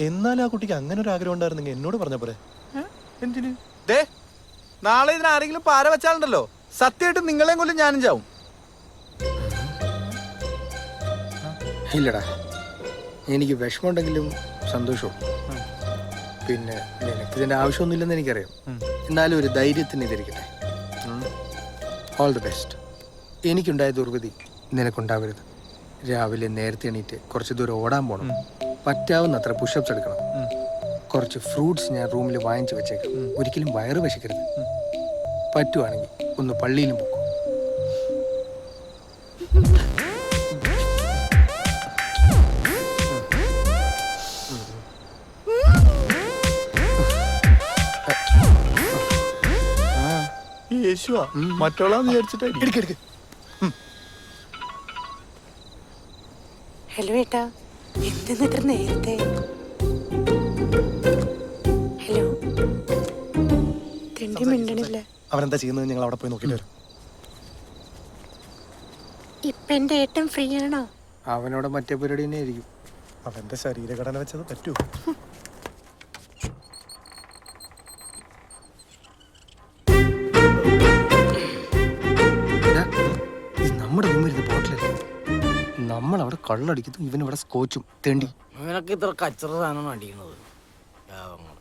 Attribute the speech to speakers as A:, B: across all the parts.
A: എന്നാലും ആ കുട്ടിക്ക് അങ്ങനെ ഒരു ആഗ്രഹം ഉണ്ടായിരുന്നെങ്കിൽ എന്നോട് പറഞ്ഞ പോരെ.
B: എന്തിന്? നാളെ ഇതിന് ആരെങ്കിലും പാര വെച്ചാലുണ്ടല്ലോ, സത്യമായിട്ട് നിങ്ങളെയും കൊല്ലും ഞാനും ചാവും.
C: ഇല്ലടാ, എനിക്ക് വിഷമമുണ്ടെങ്കിലും സന്തോഷവും. പിന്നെ നിനക്ക് ഇതിന്റെ ആവശ്യമൊന്നുമില്ലെന്ന് എനിക്കറിയാം. എന്നാലും ഒരു ധൈര്യത്തിന് ഇതിരിക്കട്ടെ. All the best. എനിക്കുണ്ടായ ദുർഗതി നിനക്കുണ്ടാവരുത്. രാവിലെ നേരത്തെ എണീറ്റ് കുറച്ച് ദൂരം ഓടാൻ പോകണം. പറ്റാവുന്നത്ര പുഷപ്സ് എടുക്കണം. കുറച്ച് ഫ്രൂട്ട്സ് ഞാൻ റൂമിൽ വാങ്ങിച്ചു വെച്ചേക്കാം. ഒരിക്കലും വയറ് വിശക്കരുത്. പറ്റുവാണെങ്കിൽ ഒന്ന് പള്ളിയിലും പോകും.
B: യേശുവാ മറ്റോളാന്ന് വിചാരിച്ചിട്ടായിരിക്കും.
D: ഹലോ ഏട്ടാ, എന്തെന്ന് ഇത്ര നേരത്തെ? ഹലോ, തിണ്ടി മിണ്ടണില്ല.
A: അവനെന്താ ചെയ്യുന്നത്? ഞങ്ങൾ അവിടെ പോയി നോക്കിട്ട് വരും.
D: ഇപ്പൊ എന്റെ ഏട്ടൻ ഫ്രീ ആണോ?
C: അവനോട് മറ്റേ പരിപാടി തന്നെ ആയിരിക്കും.
A: അവന്റെ ശരീരഘടന വെച്ചത് പറ്റൂ.
C: നമ്മുടെ റൂമിൽ ബോട്ടിലല്ലേ, നമ്മളവിടെ കള്ളടിക്കുന്നു, ഇവനിവിടെ സ്കോച്ചും തെണ്ടി.
E: ഇവനൊക്കെ ഇത്ര കച്ചറ സാധനമാണ് അടിക്കുന്നത്.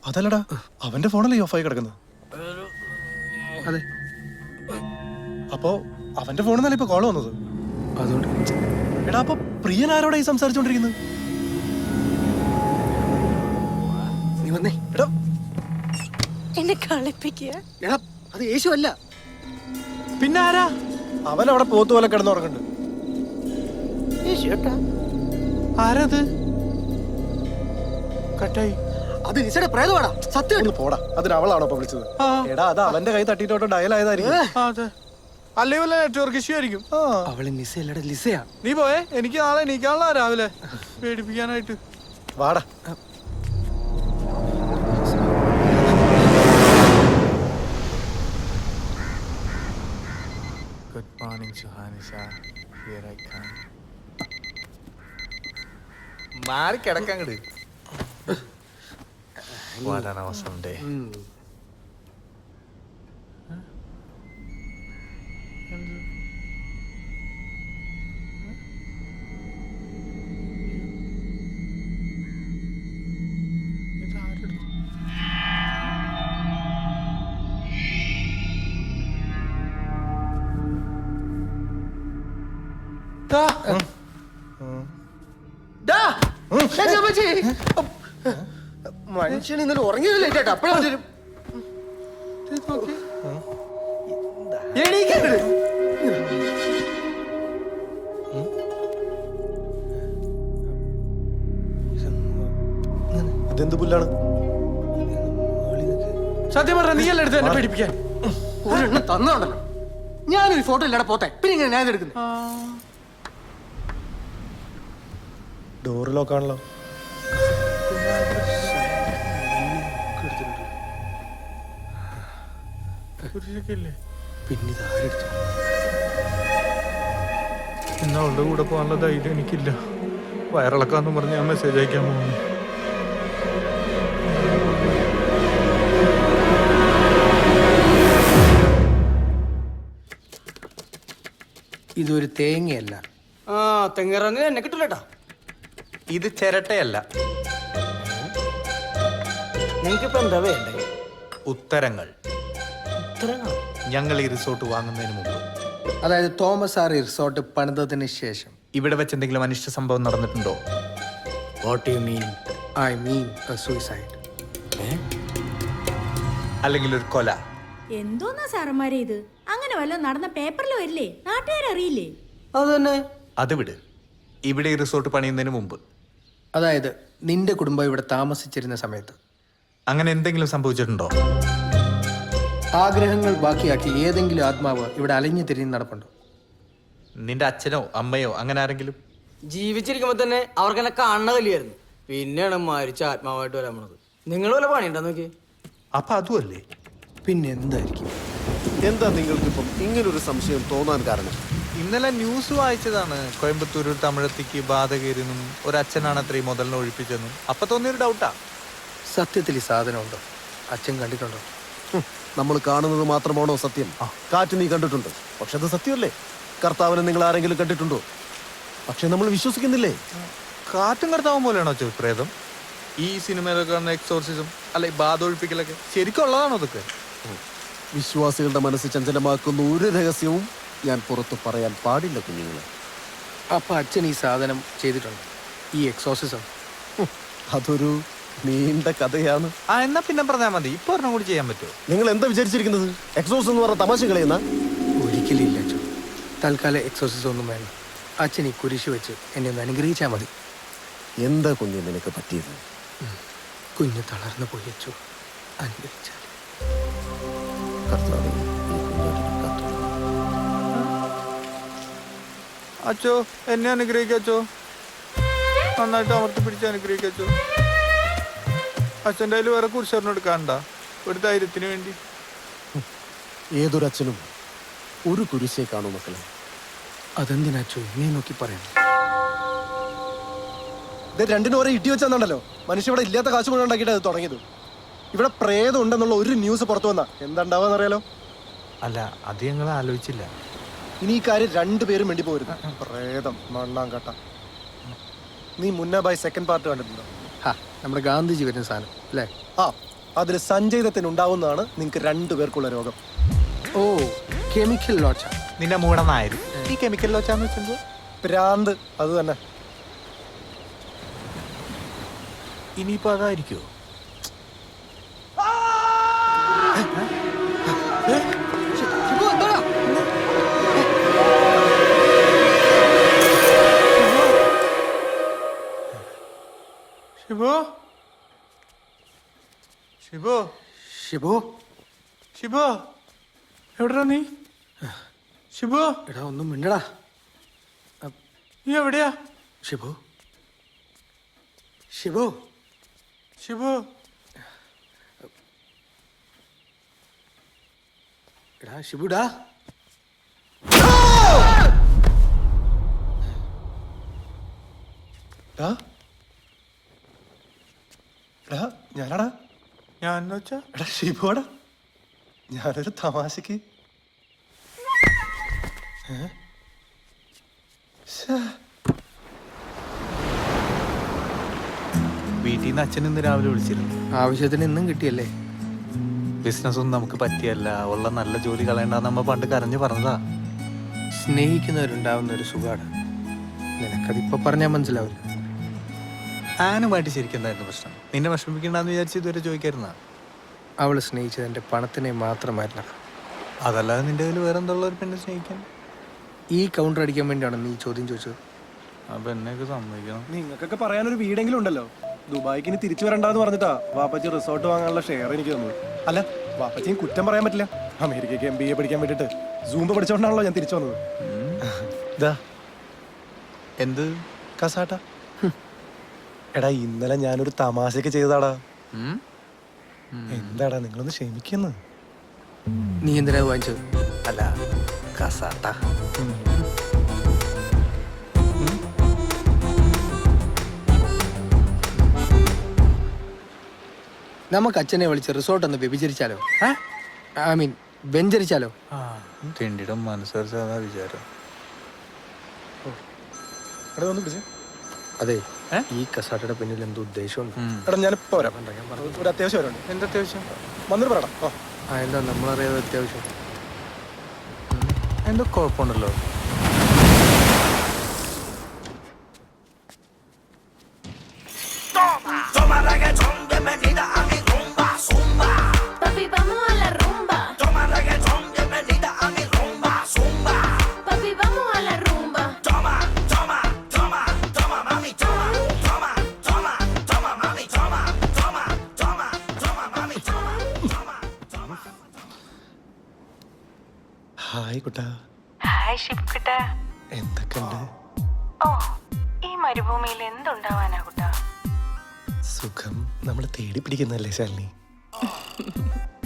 A: അതല്ലടാ, അവന്റെ ഫോണല്ലേ ഓഫായി കിടക്കുന്നത്.
C: അതെ,
A: അപ്പോ അവന്റെ ഫോണിൽ നിന്നല്ലേ ഇപ്പൊ കോള് വന്നത്.
C: അതുകൊണ്ട്
A: എടാ, അപ്പൊ പ്രിയൻ ആരോടാ ഈ സംസാരിച്ചോണ്ടിരിക്കുന്നത്?
C: നീ വന്നേ.
A: എടാ,
D: എന്നെ കളിപ്പിക്കുക.
C: എടാ, അത് യേശു അല്ല.
A: പിന്നെ ആരാ? അവൻ അവിടെ പോത്തു പോലെ കിടന്നുറങ്ങുന്നുണ്ട്. ആരത്? കട്ടായി.
C: അത് നിസയുടെ പ്രേതമാടാ. സത്യം
A: പോടാ, അതിന് അവളാണോ ഇപ്പൊ വിളിച്ചത്? എടാ, അത് അവന്റെ കൈ തട്ടിട്ടോട്ടോ ഡയൽ ആയതായിരിക്കും.
B: അല്ലേ വല്ല നെറ്റ്വർക്ക് ഇഷ്യൂ ആയിരിക്കും.
C: അവള് നിസയല്ലടാ, ലിസയാ.
B: നീ പോയേ, എനിക്ക് നാളെ എണീക്കാനുള്ള രാവിലെ പേടിപ്പിക്കാനായിട്ട്.
A: വാടാ.
B: Good morning Suhanisha. Here I come. മാറി കിടക്കങ്ങട്. What an awesome day.
C: മനുഷ്യൻ ഇന്നലെ ഉറങ്ങിയതല്ലേ ചേട്ടാ? അപ്പഴാ
A: ഇതെന്ത് പുല്ലാണ്?
B: സത്യം പറഞ്ഞ നീ അല്ല എടുത്ത് എന്നെ പേടിപ്പിക്കാൻ.
C: ഒരെണ്ണം തന്നോണ്ടല്ലോ. ഞാനൊരു ഫോട്ടോ ഇല്ലാടെ പോത്തെ, പിന്നെ ഇങ്ങനെ ഞാൻ എടുക്കുന്നത്.
A: ഡോറ് ലോക്കാണല്ലോ.
C: പിന്നെ ഇതാരെടുത്തു?
B: ഇന്ന് അവളുടെ കൂടെ പോകാനുള്ള ധൈര്യം എനിക്കില്ല. വയറിളക്കാന്ന് പറഞ്ഞ് ഞാൻ മെസ്സേജ് അയക്കാൻ പോകുന്നു.
C: ഇതൊരു തേങ്ങയല്ല.
E: തെങ്ങിറങ്ങി എന്നെ കിട്ടില്ലട്ടാ.
B: ഇത് ചിരട്ടയല്ല.
E: നിങ്ങൾക്കിപ്പോ എന്താ വേണ്ടേ?
B: ഉത്തരങ്ങൾ. ഞങ്ങൾ ഈ റിസോർട്ട് വാങ്ങുന്നതിന് മുമ്പ്,
C: അതായത് തോമസ് ആർ റിസോർട്ട് പണിതതിന് ശേഷം
B: ഇവിടെ വെച്ച് എന്തെങ്കിലും അനിഷ്ട സംഭവം നടന്നിട്ടുണ്ടോ?
E: What you mean?
C: I mean suicide.
B: അല്ലെങ്കിൽ ഒരു കൊല?
F: എന്തോന്നാ സാറന്മാരെ ഇത്? അങ്ങനെ വല്ലതും നടന്ന പേപ്പറിൽ വരില്ലേ? നാട്ടുകാരറിയില്ലേ?
E: അത് തന്നെ.
B: അത് വിട്. ഇവിടെ ഈ റിസോർട്ട് പണിയുന്നതിന് മുമ്പ്,
C: അതായത് നിന്റെ കുടുംബം ഇവിടെ താമസിച്ചിരുന്ന സമയത്ത്
B: അങ്ങനെ എന്തെങ്കിലും സംഭവിച്ചിട്ടുണ്ടോ?
C: ആഗ്രഹങ്ങൾ ബാക്കിയാക്കി ഏതെങ്കിലും ആത്മാവ് ഇവിടെ അലഞ്ഞു തിരിഞ്ഞ് നടപ്പുണ്ടോ?
B: നിന്റെ അച്ഛനോ അമ്മയോ അങ്ങനെ ആരെങ്കിലും?
E: ജീവിച്ചിരിക്കുമ്പോ തന്നെ അവർക്ക് എന്നെ കാണുന്ന കല്യായിരുന്നു. പിന്നെയാണ് മരിച്ച ആത്മാവായിട്ട് വരാൻ പോണത്. നിങ്ങൾ വല്ല പണിയുണ്ടോ നോക്കി?
B: അപ്പൊ അതുമല്ലേ?
C: പിന്നെ എന്തായിരിക്കും?
G: എന്താ നിങ്ങൾക്കിപ്പം ഇങ്ങനൊരു സംശയം തോന്നാൻ കാരണം?
B: ഇന്നലെ ന്യൂസ് വായിച്ചതാണ്. കോയമ്പത്തൂർ ഒരു തമിഴത്തിക്ക് ബാധ കയറിയെന്നും ഒരച്ഛനാണ് അത്രയും മുതലിനെ ഒഴിപ്പിച്ചെന്നും. അപ്പൊ തോന്നിയൊരു ഡൗട്ടാ.
C: സത്യത്തിൽ ഈ സാധനമുണ്ടോ? അച്ഛൻ കണ്ടിട്ടുണ്ടോ?
G: നമ്മൾ കാണുന്നത് മാത്രമാണോ സത്യം? കാറ്റ് നീ കണ്ടിട്ടുണ്ട്, പക്ഷെ അത് സത്യമല്ലേ? കർത്താവിനെ നിങ്ങൾ ആരെങ്കിലും കണ്ടിട്ടുണ്ടോ? പക്ഷെ നമ്മൾ വിശ്വസിക്കുന്നില്ലേ?
B: കാറ്റും കർത്താവും പോലെയാണോ പ്രേതം? ഈ സിനിമയിലൊക്കെ കാണുന്ന എക്സോർസിസം അല്ലെ ബാധ ഒഴിപ്പിക്കലൊക്കെ ശരിക്കും ഉള്ളതാണോ അതൊക്കെ?
G: വിശ്വാസികളുടെ മനസ്സ് ചഞ്ചലമാക്കുന്ന ഒരു രഹസ്യവും ഞാൻ പുറത്ത് പറയാൻ പാടില്ല കുഞ്ഞുങ്ങളെ.
C: അപ്പൊ അച്ഛൻ ഈ സാധനം ചെയ്തിട്ടുണ്ട്, ഈ എക്സോസിസം?
G: അതൊരു നീണ്ട കഥയാണ്.
B: എന്നാ പിന്നെ പറഞ്ഞാൽ മതി. ഇപ്പൊ ഒരെണ്ണം കൂടി ചെയ്യാൻ പറ്റുമോ?
G: നിങ്ങൾ എന്താ വിചാരിച്ചിരിക്കുന്നത്? എക്സോസ് എന്ന് പറഞ്ഞ തമാശ കളയുന്ന?
C: ഒരിക്കലും ഇല്ല അച്ഛൻ. തൽക്കാലം എക്സോസിസം ഒന്നും വേണം. അച്ഛൻ ഈ കുരിശ് വെച്ച് എന്നെ ഒന്ന് അനുഗ്രഹിച്ചാൽ മതി.
G: എന്താ കുഞ്ഞ് നിനക്ക് പറ്റിയത്?
C: കുഞ്ഞ് തളർന്നു പോയി അച്ചു. അനുഗ്രഹിച്ചാൽ
G: കർത്താവേ, ഈ കുഞ്ഞാടിനെ കാത്തോളൂ.
B: അച്ചോ എന്നെ അനുഗ്രഹിക്കച്ചോ. നന്നായിട്ട് അമർത്തി പിടിച്ച് അനുഗ്രഹിക്കച്ചോ. അച്ഛൻ്റെ കയ്യിൽ വേറെ കുരിശറിന് എടുക്കാണ്ട, ഒരു ധൈര്യത്തിന് വേണ്ടി.
G: ഏതൊരച്ഛനും ഒരു കുരിശേ കാണൂ മക്കളെ.
C: അതെന്തിനാ അച്ചു നീ നോക്കി പറയാം?
A: ഇത് രണ്ടിനും ഓരോ ഇടി വെച്ചാന്നുണ്ടല്ലോ മനുഷ്യ ഇവിടെ ഇല്ലാത്ത കാശ് മുഴുവൻ ഉണ്ടാക്കിയിട്ട് അത് തുടങ്ങിയത്. ഇവിടെ പ്രേതം ഉണ്ടെന്നുള്ള ഒരു ന്യൂസ് പുറത്തു വന്നാ എന്താ ഉണ്ടാവാന്ന് അറിയാലോ?
B: അല്ല, അത് ഞങ്ങൾ ആലോചിച്ചില്ല.
A: ഇനി ഈ കാര്യം രണ്ടുപേരും വേണ്ടി പോരുത്. പ്രേതം മണ്ണാങ്കട്ട. നീ മുന്ന ബൈ സെക്കൻഡ് പാർട്ട് കണ്ടിട്ടുണ്ടോ?
C: നമ്മുടെ ഗാന്ധിജി വരുന്ന സാധനം അല്ലേ?
A: അതിൽ സഞ്ജയ് ദത്തിന് ഉണ്ടാവുന്നതാണ് നിങ്ങൾക്ക് രണ്ടുപേർക്കുള്ള രോഗം.
C: ഓ, കെമിക്കൽ ലോച്ച.
B: നിന്നെ മൂടനായിരുന്നു ഈ കെമിക്കൽ ലോച്ചാന്ന് വെച്ചോ.
A: പ്രാന്ത്. അത് തന്നെ.
B: ഇനിയിപ്പോ അതായിരിക്കോ? ഷിബു ഷിബു
C: ഷിബു,
B: ഷിബു എവിടെടാ നീ? ഷിബു
C: എടാ ഒന്നും മിണ്ടടാ.
B: നീ എവിടെയാ?
C: ഷിബു, ഷിബു,
B: ഷിബു
C: എടാ ഷിബുടാ.
A: ഞാനാടാ.
B: ഞാൻ വെച്ചാ
A: എടാ ഷിബുവാടാ. ഞാനൊരു തമാശക്ക്.
B: വീട്ടിൽ നിന്ന് അച്ഛൻ ഇന്ന് രാവിലെ വിളിച്ചിരുന്നു.
C: ആവശ്യത്തിന് ഇന്നും കിട്ടിയല്ലേ?
B: ബിസിനസ് ഒന്നും നമുക്ക് പറ്റിയല്ല, ഉള്ള നല്ല ജോലി കളയണ്ടെന്ന് നമ്മ പണ്ട് കരഞ്ഞു പറഞ്ഞതാ.
C: സ്നേഹിക്കുന്നവരുണ്ടാവുന്ന ഒരു സുഖാണ്. നിനക്കതിപ്പോ പറഞ്ഞാൽ മനസ്സിലാവില്ല.
B: ആനുമായിട്ട് ശരിക്കും എന്തായിരുന്നു പ്രശ്നം? നിന്നെ വിഷമിക്കണ്ടെന്ന് വിചാരിച്ച് ഇതുവരെ ചോദിക്കായിരുന്ന?
C: അവള് സ്നേഹിച്ചത് എൻ്റെ പണത്തിനെ മാത്രമായിരുന്നു.
B: അതല്ലാതെ നിന്റെ കയ്യിൽ വേറെ എന്തുള്ള ഒരു പെണ്ണെ സ്നേഹിക്കാൻ?
C: ഈ കൗണ്ടർ അടിക്കാൻ വേണ്ടിയാണ് നീ ചോദ്യം ചോദിച്ചത്.
B: ആ പെണ്ണൊക്കെ സമ്മതിക്കണം.
A: നിങ്ങൾക്കൊക്കെ പറയാനൊരു വീടെങ്കിലും ഉണ്ടല്ലോ. ദുബായിക്ക് ഇനി തിരിച്ചു വരണ്ടെന്ന് പറഞ്ഞിട്ടാ വാപ്പച്ചി റിസോർട്ട് വാങ്ങാനുള്ള ഷെയർ എനിക്ക് തന്നത്. അല്ല, വാപ്പച്ചിയും കുറ്റം പറയാൻ പറ്റില്ല. അമേരിക്കയ്ക്ക് MBA പഠിക്കാൻ വേണ്ടിട്ട് സൂംബ പഠിച്ചോണ്ടാണല്ലോ ഞാൻ തിരിച്ചു വന്നത്. ഇതാ
B: എന്ത്
A: കസാട്ട. എടാ ഇന്നലെ ഞാനൊരു തമാശക്ക് ചെയ്തതാടാ. എന്താടാ നിങ്ങളൊന്ന് ക്ഷമിക്കുന്നു.
C: നീ എന്തിനാ വാങ്ങിച്ചത്?
B: അല്ല, കസാട്ട.
C: നമുക്ക് അച്ഛനെ വിളിച്ച് റിസോർട്ട് ഒന്ന് വ്യഭിചരിച്ചാലോ? I mean വെഞ്ചരിച്ചാലോ?
B: തിണ്ടിയുടെ മനസ്സറിച്ചാ വിചാരം.
A: എടാ ഒന്ന് പിടിച്ചേ.
C: അതെ, ഈ കസാട്ടയുടെ പിന്നിൽ എന്തോ ഉദ്ദേശമുണ്ട്.
A: എടാ ഞാനിപ്പോ വരാം. ഒരു അത്യാവശ്യം വരാനുണ്ട്.
B: എന്താ അത്യാവശ്യം?
A: വന്നിട്ട് പറയടാ.
C: എന്താ നമ്മളറിയാതെ അത്യാവശ്യം?
B: എന്തോ കുഴപ്പമുണ്ടല്ലോ.
H: Papi, vamos a la rumba. Toma reggaetón, bienvenida a mi rumba, zumba. Papi, vamos a la rumba. Toma, toma, toma, toma, mami, toma, toma, toma, toma, mami, toma, toma, toma, toma, mami, toma, toma, toma.
A: Hi Kutta.
I: Hi ഷിപ്കുട്ടാ.
A: എന്തൊക്കെയുണ്ട്?
I: ഓ, ഈ മരുഭൂമിയിൽ എന്തുണ്ടാവാനാ കുട്ടാ?
A: സുഖം. നമ്മൾ തേടി പിടിക്കുന്നല്ലേ Shalini.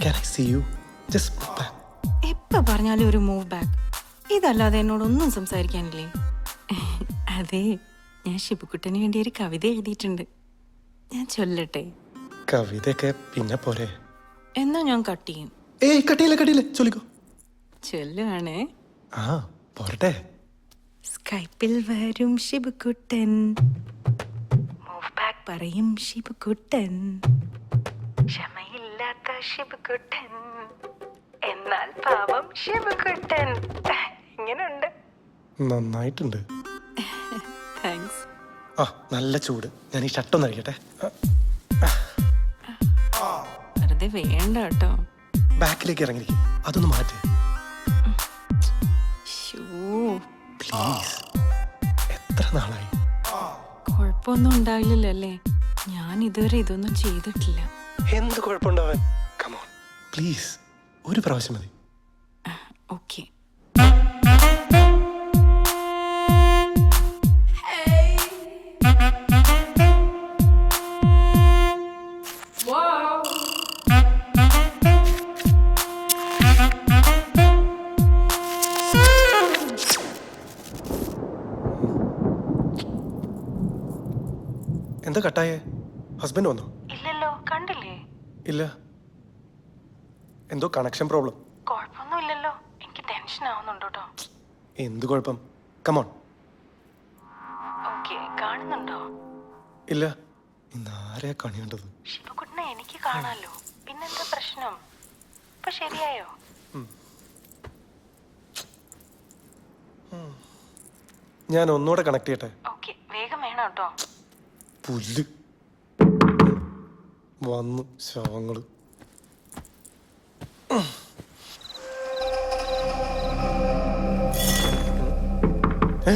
A: Can I see you? Just move back.
I: എപ്പോ പറഞ്ഞാലും ഒരു move back.
J: ഇതല്ലാതെ എന്നോടൊന്നും സംസാരിക്കാനില്ലേ? അതെ, ഞാൻ ഷിബുക്കുട്ടന് വേണ്ടി ഒരു കവിത എഴുതിയിട്ടുണ്ട്. ഞാൻ ചൊല്ലട്ടെ?
A: കവിതയൊക്കെ പിന്നെ പോരെ.
J: എന്നാ ഞാൻ കട്ട് ചെയ്യും.
A: ഏയ് കട്ടിയില്ല ചൊല്ലിക്കോ.
J: ചൊല്ലുവാണേ.
A: ആ പോരട്ടെ.
J: സ്കൈപ്പിൽ വരും ഷിബുക്കുട്ടൻ, മൂവ് ബാക്ക് പറയും ഷിബുക്കുട്ടൻ, ക്ഷമയില്ലാത്ത ഷിബുക്കുട്ടൻ, എന്നാൽ പാവം ഷിബുക്കുട്ടൻ. ഇങ്ങനെയുണ്ട്.
A: നന്നായിട്ടുണ്ട്.
J: താങ്ക്സ്.
A: ആ നല്ല ചൂട്. ഞാൻ ഈ ഷർട്ടൊന്ന് അഴിക്കട്ടെ.
J: വെറുതെ വേണ്ട കേട്ടോ.
A: ബാക്കിലേക്ക് ഇറങ്ങിയിരിക്കും. അതൊന്ന് മാറ്റ്
J: ശ്ശോ,
A: പ്ലീസ്. എത്ര നാളായി?
J: കുഴപ്പമൊന്നും ഉണ്ടാവില്ലല്ലോ അല്ലേ? ഞാൻ ഇതുവരെ ഇതൊന്നും ചെയ്തിട്ടില്ല.
A: എന്ത് കുഴപ്പമുണ്ടാവാൻ? കമോൺ പ്ലീസ്, ഒരു പ്രാവശ്യം മതി.
J: ഓക്കെ.
A: എന്താ കട്ടായേ? ഹസ്ബൻഡ് വന്നോ?
I: ഇല്ലല്ലോ, കണ്ടില്ലേ?
A: ഇല്ല. എന്തോ കണക്ഷൻ പ്രോബ്ലം.
I: കുഴപ്പമൊന്നും ഇല്ലല്ലോ. എനിക്ക് ടെൻഷൻ ആവുന്നുണ്ട് കേട്ടോ.
A: എന്ത് കുഴപ്പം? കമോൺ.
I: ഓക്കെ, കാണുന്നുണ്ടോ?
A: ഇല്ല. ഇന്ന് ആരെയാ കണി കണ്ടത്?
I: ശിവകുട്ടനെ എനിക്ക് കാണാലോ. പിന്നെന്താ പ്രശ്നം? ഇപ്പൊ ശരിയായോ?
A: ഞാൻ ഒന്നുകൂടെ കണക്ട് ചെയ്യട്ടെ?
I: ഓക്കെ, വേഗം വേണം കേട്ടോ.
A: പുല്ല് വന്നു ശവങ്ങള്. ഏ?